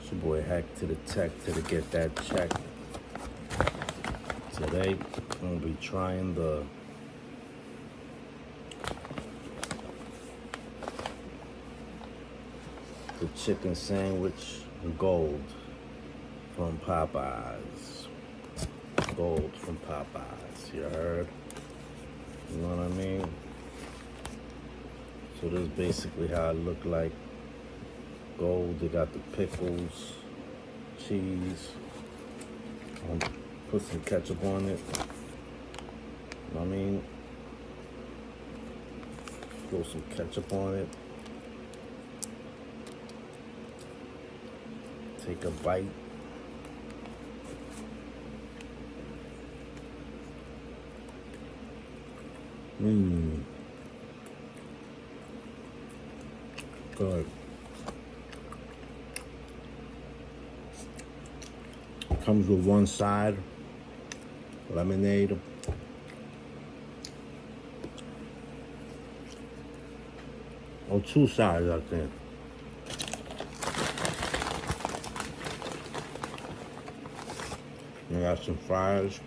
It's your boy Hack to the Tech to get that check. Today, I'm gonna be trying the chicken sandwich gold from Popeyes. Gold from Popeyes, you heard? You know what I mean? So this is basically how it look like. Gold, they got the pickles, cheese. I'm gonna put some ketchup on it. You know what I mean? Throw some ketchup on it. Take a bite. Good. Comes with one side, lemonade. Or two sides, I think. You got some fries.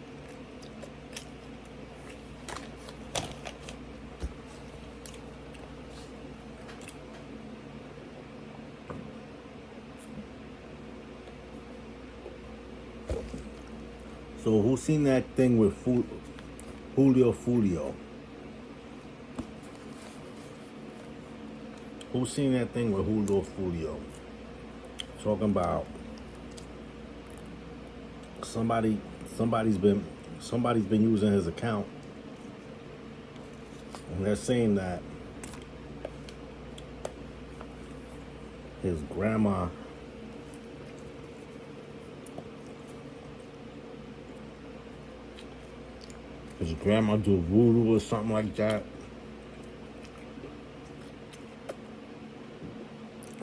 So who seen that thing with Julio Foolio? Who seen that thing with Julio Foolio? Talking about somebody's been using his account, and they're saying that his grandma do voodoo or something like that,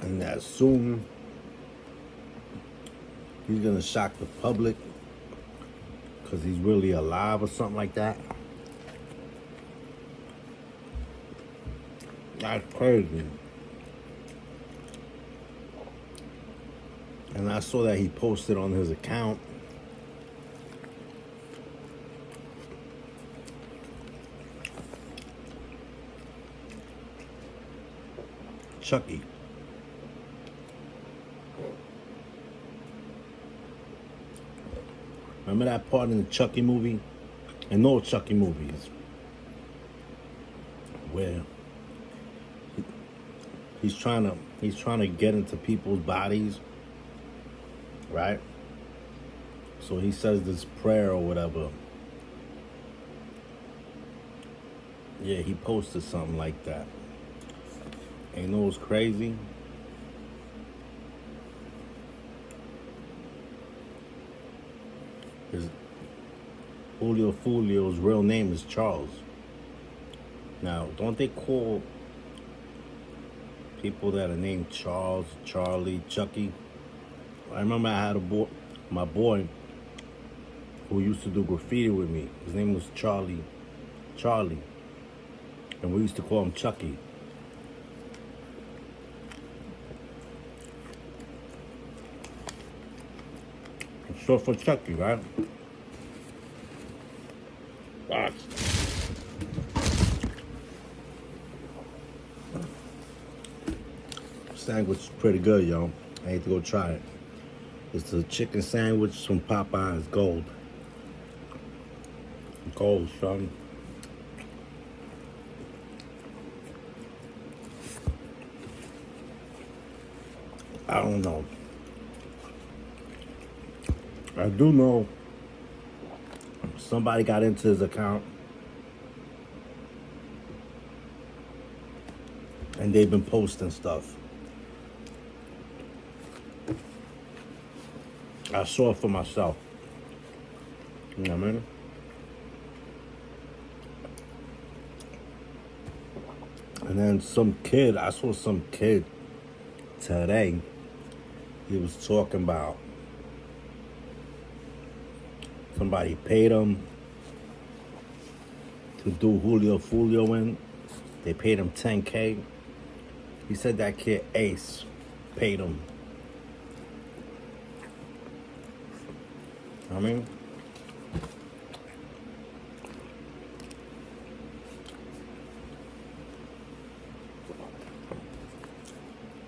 and that soon he's gonna shock the public because he's really alive or something like that. That's crazy. And I saw that he posted on his account Chucky. Remember that part in the Chucky movie? And no Chucky movies where he's trying to get into people's bodies, right? So he says this prayer or whatever. Yeah, he posted something like that. And you know what's crazy? Julio Foolio's real name is Charles. Now, don't they call people that are named Charles, Charlie, Chucky? I remember I had my boy who used to do graffiti with me. His name was Charlie, and we used to call him Chucky. It's short for Chucky, right? Sandwich is pretty good, yo. I need to go try it. It's a chicken sandwich from Popeyes, gold. Gold, son. I don't know. I do know somebody got into his account and they've been posting stuff. I saw it for myself. You know what I mean? And then I saw some kid today. He was talking about somebody paid him to do Julio Foolio in. They paid him $10K. He said that kid Ace paid him I mean,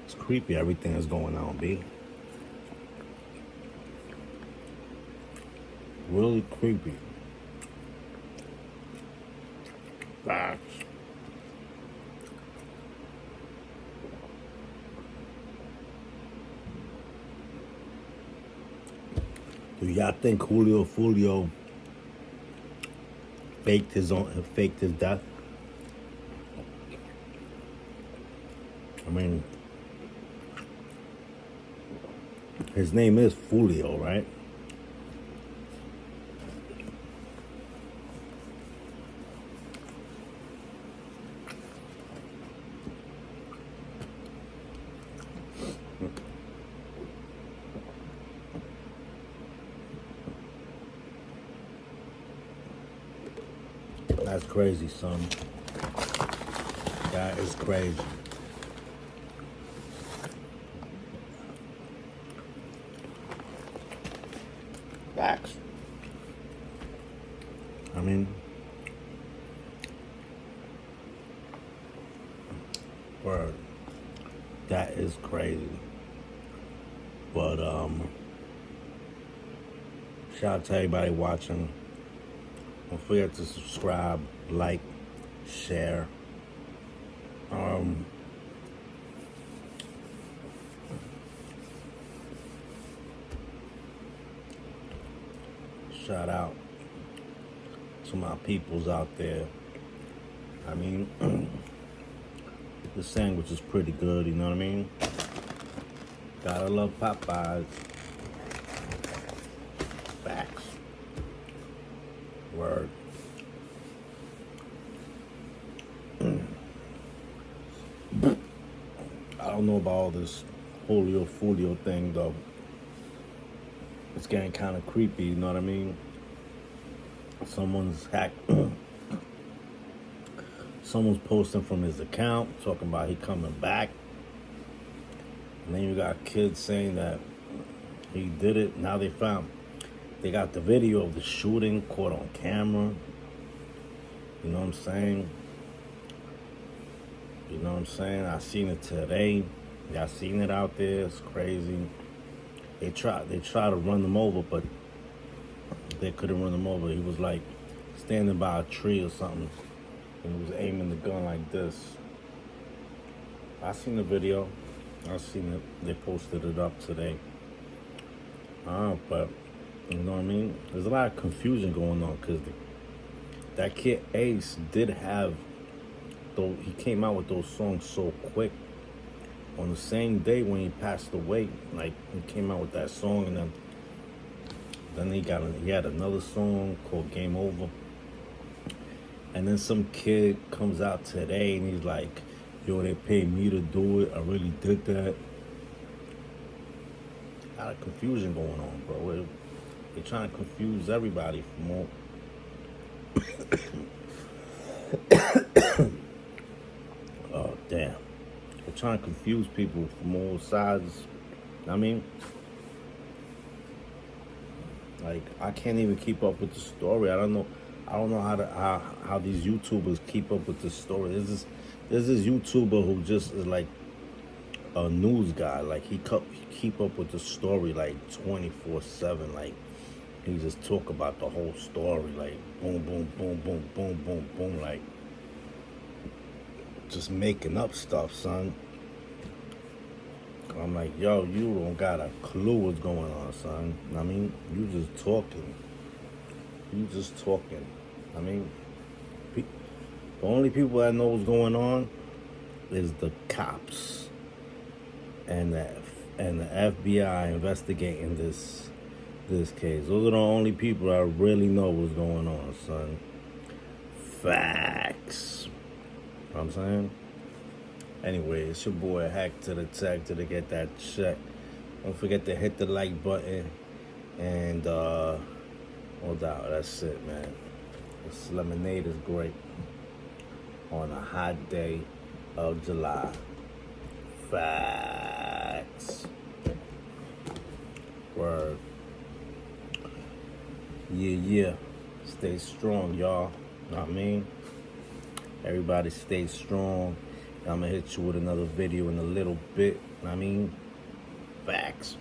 it's creepy everything that's going on, B. Really creepy. Facts. Do y'all think Julio Foolio faked his death? I mean, his name is Foolio, right? That's crazy, son. That is crazy. Facts. I mean, word. That is crazy. But shout out to everybody watching. Don't forget to subscribe, like, share. Shout out to my peoples out there. I mean, the sandwich is pretty good, you know what I mean? Gotta love Popeyes. Facts. Word. I don't know about all this Julio Foolio thing, though. It's getting kind of creepy, you know what I mean? Someone's posting from his account, talking about he coming back. And then you got kids saying that he did it. Now they got the video of the shooting caught on camera. You know what I'm saying? You know what I'm saying? I seen it today. Y'all seen it out there. It's crazy. They try to run them over, but they couldn't run him over. He was like standing by a tree or something, and he was aiming the gun like this. I seen the video. I seen it. They posted it up today. But you know what I mean? There's a lot of confusion going on because that kid Ace did have, though he came out with those songs so quick. On the same day when he passed away, like he came out with that song, and then he had another song called Game Over. And then some kid comes out today and he's like, yo, they paid me to do it. I really did that. A lot of confusion going on, bro. They're trying to confuse everybody for more. Oh, damn. They're trying to confuse people from all sides. I mean, like, I can't even keep up with the story. I don't know how these YouTubers keep up with this story. There's this YouTuber who just is like a news guy. Like he keep up with the story like 24/7. Like he just talk about the whole story. Like boom, boom, boom, boom, boom, boom, boom. Like just making up stuff, son. I'm like, yo, you don't got a clue what's going on, son. I mean, you just talking. I mean, the only people that know what's going on is the cops and the FBI investigating this case. Those are the only people that really know what's going on, son. Facts. You know what I'm saying? Anyway, it's your boy Hack to the Tech to get that check. Don't forget to hit the like button. And no doubt, that's it, man. This lemonade is great on a hot day of July. Facts. Word. Yeah. Stay strong, y'all. Know what I mean? Everybody stay strong. I'm gonna hit you with another video in a little bit. Know what I mean? Facts.